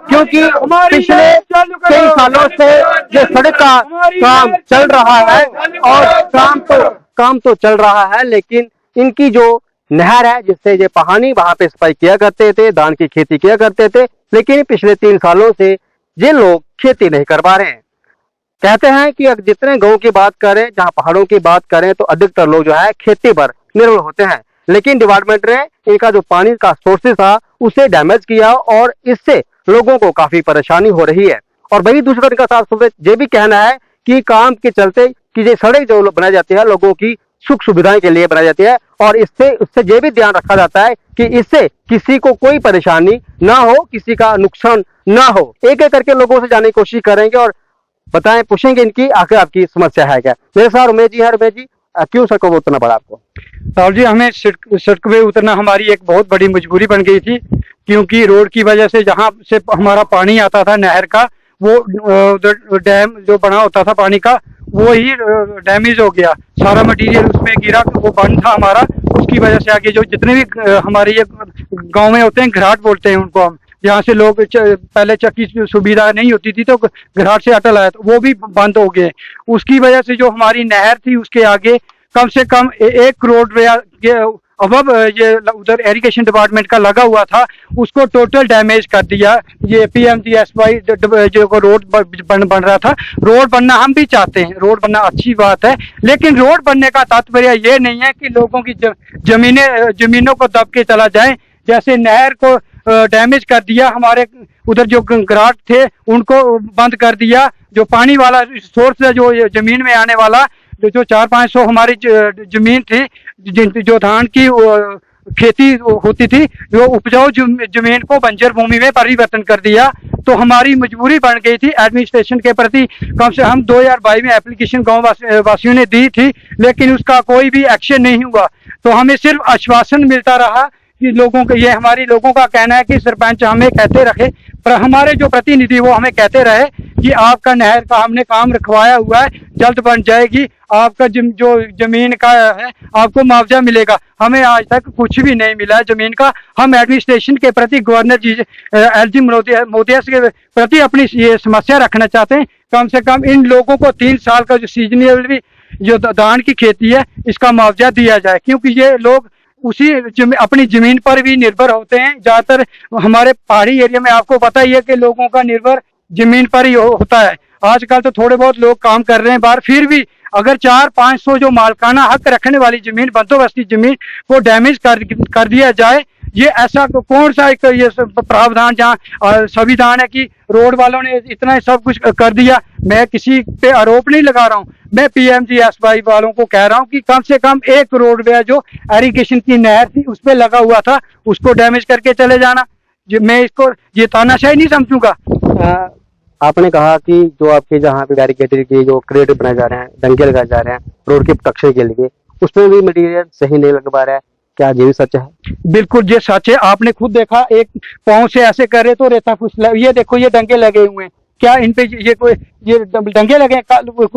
क्योंकि पिछले कई सालों से ये सड़क का काम चल रहा है और काम तो चल रहा है, लेकिन इनकी जो नहर है जिससे ये पहानी वहां पे सफाई किया करते थे, धान की खेती किया करते थे, लेकिन पिछले 3 सालों से ये लोग खेती नहीं कर पा रहे हैं। कहते हैं कि अगर जितने गांव की बात करें, जहां पहाड़ों की बात करें, तो अधिकतर लोग जो है खेती पर निर्भर होते हैं, लेकिन डिपार्टमेंट ने इनका जो पानी का सोर्सेज था उसे डैमेज किया और इससे लोगों को काफी परेशानी हो रही है। और वही दूसरा इनका साफ ये भी कहना है कि काम के चलते कि ये सड़क जो बनाई जाती है लोगों की सुख सुविधाएं के लिए बनाई जाती है और इससे ये भी ध्यान रखा जाता है कि इससे किसी को कोई परेशानी ना हो, किसी का नुकसान ना हो। एक एक करके लोगों से जानने की कोशिश करेंगे और बताएं, पूछेंगे इनकी आखिर आपकी समस्या है क्या। मेरे साथ उमेश जी है। उमेश जी, क्यों सड़कों पर उतरना पड़ा आपको? साहब जी, हमें सड़क पे उतरना हमारी एक बहुत बड़ी मजबूरी बन गई थी, क्योंकि रोड की वजह से जहाँ से हमारा पानी आता था नहर का, वो डैम जो बना होता था पानी का वो ही डैमेज हो गया, सारा मटेरियल उसमें गिरा, वो बंद था हमारा। उसकी वजह से आगे जो जितने भी हमारे ये गांव में होते हैं, घराट बोलते हैं उनको हम, यहाँ से लोग पहले चक्की सुविधा नहीं होती थी तो घराट से अटल आया, तो वो भी बंद हो गए। उसकी वजह से जो हमारी नहर थी उसके आगे कम से कम 1 करोड़ रुपया अब ये उधर इरिगेशन डिपार्टमेंट का लगा हुआ था, उसको टोटल डैमेज कर दिया। ये PMGSY जो रोड बन रहा था, रोड बनना हम भी चाहते हैं, रोड बनना अच्छी बात है, लेकिन रोड बनने का तात्पर्य ये नहीं है कि लोगों की जमीनों को दब के चला जाए। जैसे नहर को डैमेज कर दिया, हमारे उधर जो घराट थे उनको बंद कर दिया, जो पानी वाला सोर्स है जो जमीन में आने वाला, जो 400-500 हमारी जमीन थी जो धान की खेती होती थी, जो उपजाऊ जमीन को बंजर भूमि में परिवर्तन कर दिया। तो हमारी मजबूरी बन गई थी एडमिनिस्ट्रेशन के प्रति। कम से हम 2022 में एप्लीकेशन गांव वासियों ने दी थी, लेकिन उसका कोई भी एक्शन नहीं हुआ। तो हमें सिर्फ आश्वासन मिलता रहा कि लोगों का, ये हमारी लोगों का कहना है कि सरपंच हमें कहते रहे, पर हमारे जो प्रतिनिधि वो हमें कहते रहे कि आपका नहर का हमने काम रखवाया हुआ है, जल्द बन जाएगी, आपका जो जमीन का है आपको मुआवजा मिलेगा। हमें आज तक कुछ भी नहीं मिला है जमीन का। हम एडमिनिस्ट्रेशन के प्रति, गवर्नर जी LG महोदय के प्रति अपनी ये समस्या रखना चाहते हैं, कम से कम इन लोगों को 3 साल का जो सीजनल जो धान की खेती है इसका मुआवजा दिया जाए, क्योंकि ये लोग उसी अपनी जमीन पर भी निर्भर होते हैं। ज्यादातर हमारे पहाड़ी एरिया में आपको पता ही है कि लोगों का निर्भर जमीन पर ही होता है। आजकल तो थोड़े बहुत लोग काम कर रहे हैं बाहर, फिर भी अगर 400-500 जो मालकाना हक रखने वाली जमीन, बंदोबस्ती जमीन को डैमेज कर दिया जाए, ये ऐसा कौन सा एक ये प्रावधान जहाँ संविधान है कि रोड वालों ने इतना सब कुछ कर दिया। मैं किसी पे आरोप नहीं लगा रहा हूँ, मैं PMGSY वालों को कह रहा हूँ कि कम से कम 1 करोड़ रुपया जो इरिगेशन की नहर थी उस पर लगा हुआ था उसको डैमेज करके चले जाना। मैं इसको ये तानाशाही नहीं समझूंगा। आपने कहा कि जो आपके जहाँ पे बैरिकेड के जो क्रेट बनाए जा रहे हैं, डंगे लगाए जा रहे हैं रोड के प्रोटेक्शन के लिए, उसमें भी मटेरियल सही नहीं लग पा रहा है, क्या ये भी सच है? बिल्कुल ये सच है। आपने खुद देखा, एक पाँव से ऐसे करे तो रेता फुसला, ये देखो ये डंगे लगे हुए हैं, क्या इन पे ये डंगे लगे?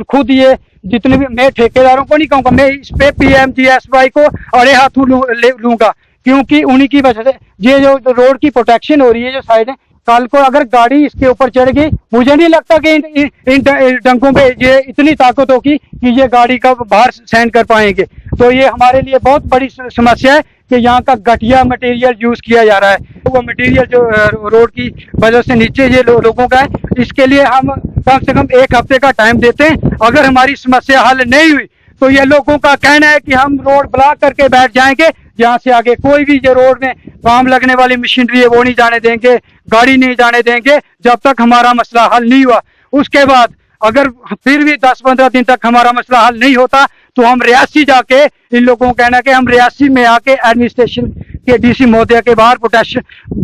खुद ये जितने भी, मैं ठेकेदारों को नहीं कहूँगा, मैं इस पे PMGSY को अड़े हाथों लूंगा, क्योंकि उन्हीं की वजह से ये जो रोड की प्रोटेक्शन हो रही है, जो साइड है, कल को अगर गाड़ी इसके ऊपर चढ़ गई, मुझे नहीं लगता कि इन डंकों पे ये इतनी ताकत होगी कि ये गाड़ी का बाहर सेंड कर पाएंगे। तो ये हमारे लिए बहुत बड़ी समस्या है कि यहाँ का घटिया मटेरियल यूज किया जा रहा है। वो मटेरियल जो रोड की वजह से नीचे ये लोगों का है, इसके लिए हम कम से कम 1 हफ्ते का टाइम देते हैं। अगर हमारी समस्या हल नहीं हुई तो ये लोगों का कहना है कि हम रोड ब्लॉक करके बैठ जाएंगे, यहाँ से आगे कोई भी जो रोड में काम लगने वाली मशीनरी है वो नहीं जाने देंगे, गाड़ी नहीं जाने देंगे जब तक हमारा मसला हल नहीं हुआ। उसके बाद अगर फिर भी 10-15 दिन तक हमारा मसला हल नहीं होता तो हम रियासी जाके, इन लोगों का कहना कि हम रियासी में आके एडमिनिस्ट्रेशन के डीसी महोदय के बाहर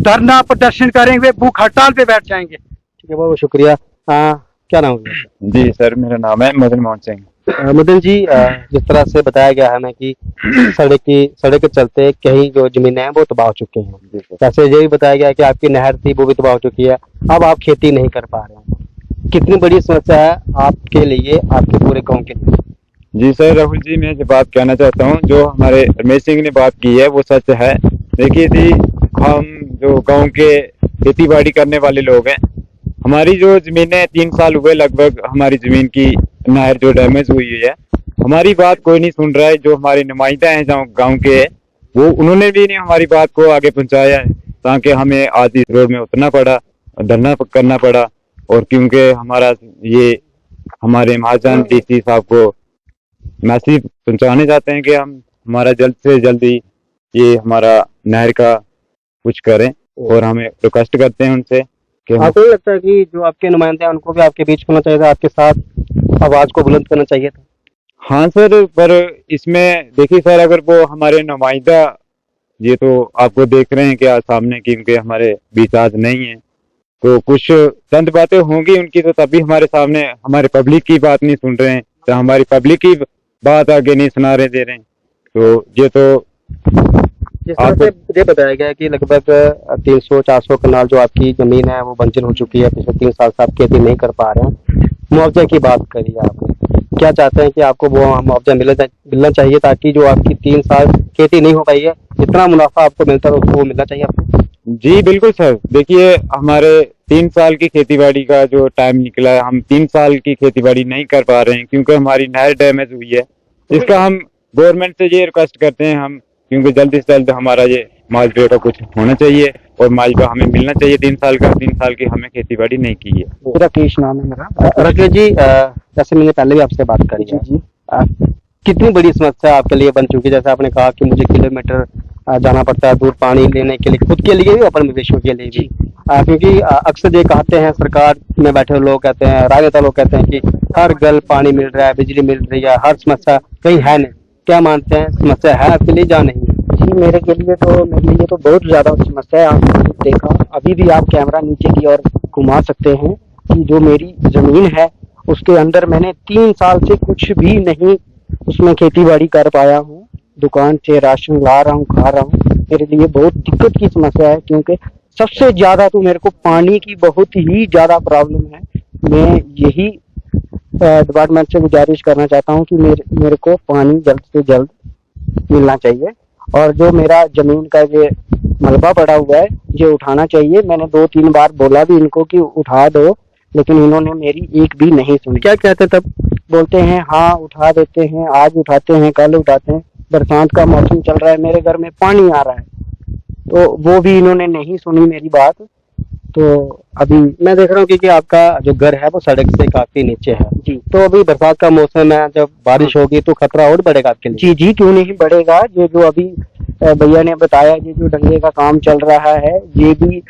धरना प्रदर्शन करेंगे, भूख हड़ताल पे बैठ जाएंगे। ठीक है, बहुत शुक्रिया। क्या नाम है? जी सर, मेरा नाम है मदन मोहन सिंह। मदन जी, जिस तरह से बताया गया है हमें कि सड़क के चलते कहीं जो जमीनें हैं वो तबाह हो चुकी हैं, जैसे ये भी बताया गया है कि आपकी नहर थी वो भी तबाह हो चुकी है, अब आप खेती नहीं कर पा रहे हैं। कितनी बड़ी समस्या है आपके लिए, आपके पूरे गांव के लिए? जी सर, राहुल जी, मैं जो बात कहना चाहता हूँ, जो हमारे रमेश सिंह ने बात की है वो सच है। देखिए जी, हम जो गाँव के खेती बाड़ी करने वाले लोग हैं, हमारी जो जमीनें 3 साल हुए लगभग, हमारी जमीन की नहर जो डैमेज हुई है, हमारी बात कोई नहीं सुन रहा है। जो हमारे नुमाइंदा हैं गांव के, वो उन्होंने भी नहीं हमारी बात को आगे पहुंचाया है, ताकि हमें आज इस रोड में उतरना पड़ा, धरना करना पड़ा। और क्योंकि हमारा ये हमारे महाजन डीसी साहब को मैसेज पहुंचाने जाते हैं कि हमारा जल्द से जल्दी ये हमारा नहर का कुछ करें, और हमें रिक्वेस्ट करते हैं उनसे कि आपको नहीं लगता है कि जो आपके नुमाइंदे हैं उनको भी आपके बीच होना चाहिए था, आपके साथ आवाज को बुलंद करना चाहिए था? हाँ सर, पर इसमें देखिए सर, अगर वो हमारे नुमाइंदा, ये तो आपको देख रहे हैं कि आज सामने, क्योंकि हमारे बीच आज नहीं है, तो कुछ चंद बातें होंगी उनकी, तो तभी हमारे सामने हमारे पब्लिक की बात नहीं सुन रहे हैं, तो हमारी पब्लिक की बात आगे नहीं सुना रहे दे रहे हैं। तो ये तो जिस तरह से ये बताया गया है कि लगभग 300-400 कनाल जो आपकी जमीन है वो बंजर हो चुकी है, पिछले 3 साल से आप खेती नहीं कर पा रहे हैं। मुआवजे की बात करी आपने, क्या चाहते हैं कि आपको वो मुआवजा मिलना चाहिए, ताकि जो आपकी 3 साल खेती नहीं हो पाई है, जितना मुनाफा आपको मिलता है उसको वो मिलना चाहिए आपको? जी बिल्कुल सर, देखिए हमारे 3 साल की खेतीबाड़ी का जो टाइम निकला है, हम 3 साल की खेतीबाड़ी नहीं कर पा रहे हैं क्योंकि हमारी नहर डैमेज हुई है। इसका हम गवर्नमेंट से ये रिक्वेस्ट करते हैं, हम क्योंकि जल्दी से जल्द हमारा ये मुआवजे का कुछ होना चाहिए और मुआवजा हमें मिलना चाहिए। 3 साल का, 3 साल की हमें खेतीबाड़ी नहीं की है। राकेश नाम है मेरा। राकेश जी, जैसे मैंने पहले भी आपसे बात करी है, कितनी बड़ी समस्या आपके लिए बन चुकी है? जैसे आपने कहा कि मुझे किलोमीटर जाना पड़ता है दूर पानी लेने के लिए, खुद के लिए भी और अपने मवेशियों के लिए भी, क्योंकि अक्सर ये कहते हैं, सरकार में बैठे लोग कहते हैं, राजनेता लोग कहते हैं कि हर गल पानी मिल रहा है, बिजली मिल रही है, हर समस्या कहीं है नहीं। क्या मानते हैं, समस्या है आपके लिए या नहीं? जी, मेरे लिए तो बहुत ज्यादा समस्या है। आपने देखा, अभी भी आप कैमरा नीचे की ओर घुमा सकते हैं कि जो मेरी जमीन है उसके अंदर मैंने 3 साल से कुछ भी नहीं उसमें खेती बाड़ी कर पाया हूँ। दुकान से राशन ला रहा हूँ, खा रहा हूँ। मेरे लिए बहुत दिक्कत की समस्या है, क्योंकि सबसे ज्यादा तो मेरे को पानी की बहुत ही ज्यादा प्रॉब्लम है। मैं यही डिपार्टमेंट से गुजारिश करना चाहता हूँ कि मेरे को पानी जल्द से जल्द मिलना चाहिए, और जो मेरा जमीन का ये मलबा पड़ा हुआ है ये उठाना चाहिए। मैंने 2-3 बार बोला भी इनको कि उठा दो, लेकिन इन्होंने मेरी एक भी नहीं सुनी। क्या कहते तब? बोलते हैं हाँ उठा देते हैं, आज उठाते हैं, कल उठाते हैं। बरसात का मौसम चल रहा है, मेरे घर में पानी आ रहा है, तो वो भी इन्होंने नहीं सुनी मेरी बात। तो अभी मैं देख रहा हूँ कि आपका जो घर है वो सड़क से काफी नीचे है जी। तो अभी बरसात का मौसम है, जब बारिश होगी तो खतरा और बढ़ेगा आपके लिए? जी, क्यों नहीं बढ़ेगा। ये जो अभी भैया ने बताया, ये जो डंगे का काम चल रहा है, ये भी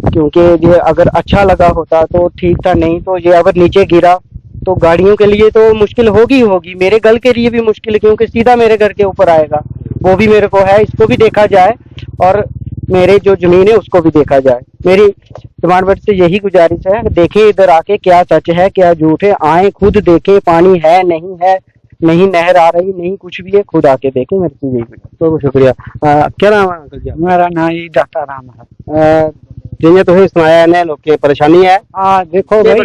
क्योंकि ये अगर अच्छा लगा होता तो ठीक था, नहीं तो ये अगर नीचे गिरा तो गाड़ियों के लिए तो मुश्किल होगी। मेरे घर के लिए भी मुश्किल है, क्योंकि सीधा मेरे घर के ऊपर आएगा। वो भी मेरे को है, इसको भी देखा जाए और मेरे जो जमीन है उसको भी देखा जाए। मेरी डिपार्टमेंट से यही गुजारिश है, देखें इधर आके क्या सच है क्या झूठ है, आए खुद देखें, पानी है नहीं नहर आ रही, नहीं कुछ भी है, खुद आके देखें। मेरे से यही। तो शुक्रिया। क्या नाम है अंकल जी? मेरा नाम दाता राम है। जिन्हें तुम्हें सुनाया ने लोग की परेशानी है? हाँ देखो भाई,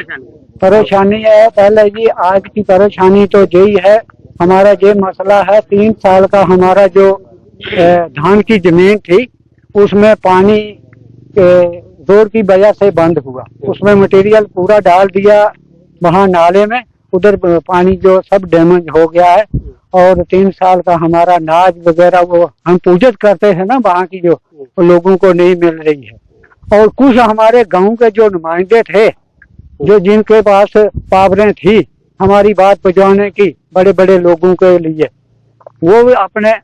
परेशानी है पहले जी, आज की परेशानी तो यही है, हमारा ये मसला है 3 साल का हमारा जो धान की जमीन थी, उसमें पानी जोर की वजह से बंद हुआ। उसमें मटेरियल पूरा डाल दिया वहाँ नाले में, उधर पानी जो सब डैमेज हो गया है। और 3 साल का हमारा अनाज वगैरह वो हम पूजत करते हैं ना, वहाँ की जो लोगों को नहीं मिल रही है। और कुछ हमारे गांव के जो नुमाइंदे थे, जो जिनके पास पावरें थी हमारी बात पहुंचाने की बड़े बड़े लोगों के लिए, वो भी अपने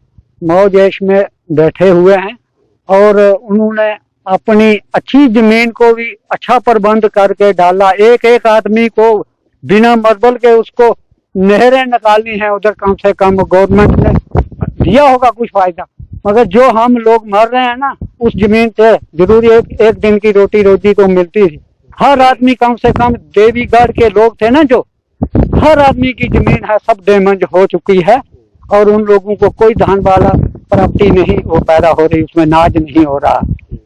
मौज ऐश में बैठे हुए हैं। और उन्होंने अपनी अच्छी जमीन को भी अच्छा प्रबंध करके डाला। एक एक आदमी को बिना मरबल के उसको नहरें निकालनी है, उधर कम से कम गवर्नमेंट ने दिया होगा कुछ फायदा। मगर जो हम लोग मर रहे हैं ना, उस जमीन से जरूरी एक दिन की रोटी रोजी तो मिलती थी। हर आदमी कम से कम देवीगढ़ के लोग थे ना, जो हर आदमी की जमीन है सब डैमेज हो चुकी है। और उन लोगों को कोई धान वाला प्राप्ति नहीं वो पैदा हो रही, उसमें नाज नहीं हो रहा।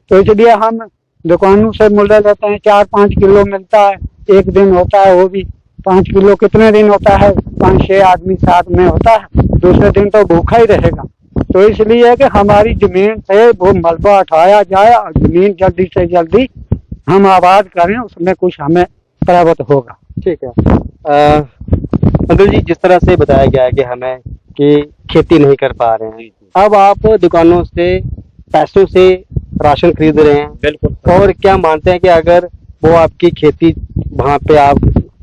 तो इसलिए हम दुकानों से मूल्य लेते हैं, 4-5 किलो मिलता है। एक दिन होता है वो भी 5 किलो, कितने दिन होता है, 5-6 आदमी साथ में होता है, दूसरे दिन तो भूखा ही रहेगा। तो इसलिए कि हमारी जमीन से वो मलबा हटाया जाए और जमीन जल्दी से जल्दी हम आबाद करें, उसमें कुछ हमें प्राप्त होगा। ठीक है अंकल जी, जिस तरह से बताया गया है कि हमें कि खेती नहीं कर पा रहे हैं, अब आप दुकानों से पैसों से राशन खरीद रहे हैं। बिल्कुल। और क्या मानते हैं कि अगर वो आपकी खेती वहाँ पे आप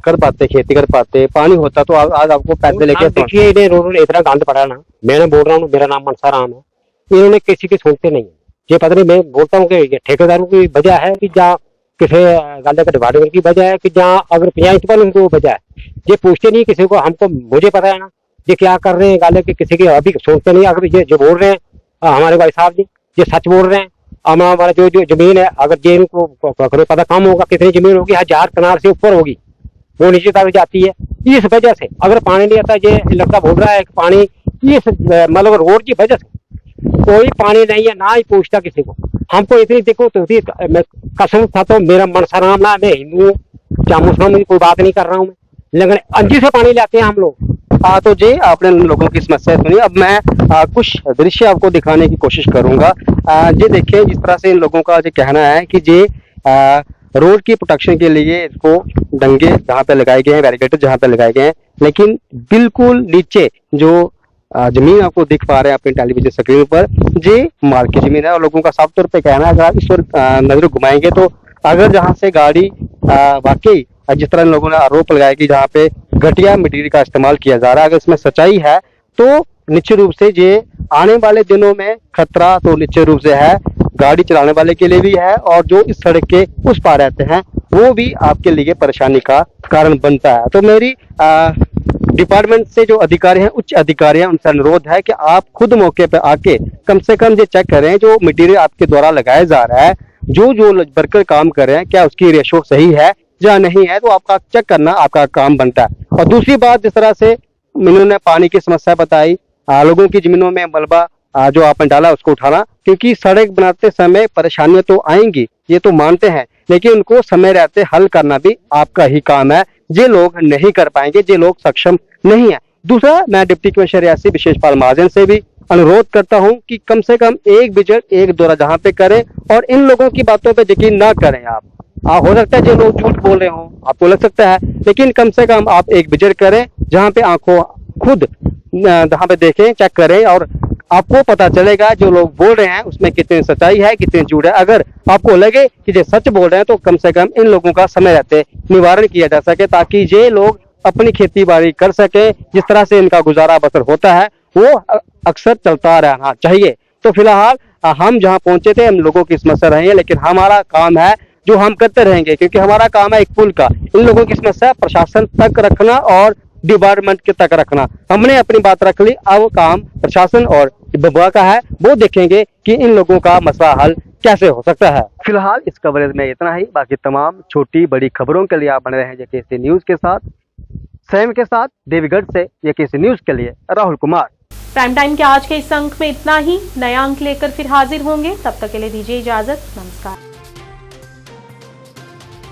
कर पाते, खेती कर पाते, पानी होता तो आज आपको पैसे लेके। देखिए इन्हें रोड इतना गंद पड़ा ना, मैं बोल रहा हूँ, मेरा नाम मनसा राम है, इन्होंने किसी की सुनते नहीं है। ये पता नहीं, मैं बोलता हूँ कि ठेकेदारों की वजह है कि जहाँ किसी गंदे का डिपार्टमेंट की वजह है कि जहाँ अगर पंचायत उनको वो वजह है। ये पूछते नहीं किसी को, हमको मुझे पता है ना ये क्या कर रहे हैं गाले के, किसी की अभी सोचते नहीं। अगर ये जो बोल रहे हैं हमारे भाई साहब जी, ये सच बोल रहे हैं। हमारा जो जमीन है, अगर जे इनको पता कम होगा कितनी जमीन होगी, 1000 कनाल से ऊपर होगी, वो नीचे तक जाती है। इस वजह से अगर पानी नहीं आता, ये लड़का बोल रहा है पानी इस मतलब रोड की वजह से कोई पानी नहीं है, ना ही पूछता किसी को। हमको इतनी देखो तो मैं कसम था, तो मेरा मनसा राम ना, मैं हिंदू क्या मुसलमान की कोई बात नहीं कर रहा हूँ, लेकिन अंजी से पानी लाते हैं हम लोग। तो जी आपने लोगों की समस्या सुनी। अब मैं कुछ दृश्य आपको दिखाने की कोशिश करूंगा। ये देखिए, जिस तरह से इन लोगों का जो कहना है कि ये रोड की प्रोटेक्शन के लिए इसको डंगे जहाँ पे लगाए गए हैं, बैरिकेड जहाँ पे लगाए गए हैं, लेकिन बिल्कुल नीचे जो जमीन आपको दिख पा रहे हैं अपने टेलीविजन स्क्रीन पर, ये माल की जमीन है। और लोगों का साफ तौर पे कहना है, अगर आप इस पर नजर घुमाएंगे तो अगर जहाँ से गाड़ी वाकई जिस तरह लोगों ने आरोप लगाया कि जहाँ पे घटिया मटेरियल का इस्तेमाल किया जा रहा है, अगर इसमें सच्चाई है तो निश्चित रूप से ये आने वाले दिनों में खतरा तो निश्चित रूप से है, गाड़ी चलाने वाले के लिए भी है, और जो इस सड़क के उस पार रहते हैं वो भी आपके लिए परेशानी का कारण बनता है। तो मेरी डिपार्टमेंट से जो अधिकारी हैं, उच्च अधिकारी हैं, उनसे अनुरोध है कि आप खुद मौके पर आके कम से कम ये चेक करें जो मटेरियल आपके द्वारा लगाया जा रहा है, जो वर्कर काम कर रहे हैं, क्या उसकी रेशो सही है या नहीं है, तो आपका चेक करना आपका काम बनता है। और दूसरी बात, जिस तरह से इन्होंने पानी की समस्या बताई, लोगों की जमीनों में मलबा जो आपने डाला उसको उठाना, क्योंकि सड़क बनाते समय परेशानियां तो आएंगी, ये तो मानते हैं, लेकिन उनको समय रहते हल करना भी आपका ही काम है। ये लोग नहीं कर पाएंगे, ये लोग सक्षम नहीं है। दूसरा, मैं डिप्टी कमिश्नर रियासी विशेषपाल महाजन से भी अनुरोध करता हूं कि कम से कम एक विजिट एक दौरा जहां पे करें, और इन लोगों की बातों पे यकीन ना करें। आप हो सकता है जो लोग झूठ बोल रहे हो, आपको लग सकता है, लेकिन कम से कम आप एक विजिट करें जहां पे आंखों खुद जहां पे देखें, चेक करें, और आपको पता चलेगा जो लोग बोल रहे हैं उसमें कितनी सच्चाई है, कितनी झूठ है। अगर आपको लगे कि ये सच बोल रहे हैं तो कम से कम इन लोगों का समय रहते निवारण किया जा सके, ताकि ये लोग अपनी खेती बाड़ी कर सके। जिस तरह से इनका गुजारा बसर होता है वो अक्सर चलता रहना चाहिए। तो फिलहाल हम जहाँ पहुंचे थे, हम लोगों की समस्या रही है, लेकिन हमारा काम है जो हम करते रहेंगे, क्योंकि हमारा काम है एक पुल का इन लोगों की समस्या प्रशासन तक रखना और डिपार्टमेंट के तक रखना। हमने अपनी बात रख ली, अब काम प्रशासन और विभाग का है, वो देखेंगे कि इन लोगों का मसला हल कैसे हो सकता है। फिलहाल इस कवरेज में इतना ही। बाकी तमाम छोटी बड़ी खबरों के लिए आप बने रहे जेकेसी न्यूज के साथ, सैम के साथ, देवीगढ़ से जेकेसी न्यूज के लिए राहुल कुमार। प्राइम टाइम के आज के इस अंक में इतना ही। नया अंक लेकर फिर हाजिर होंगे, तब तक के लिए दीजिए इजाजत। नमस्कार।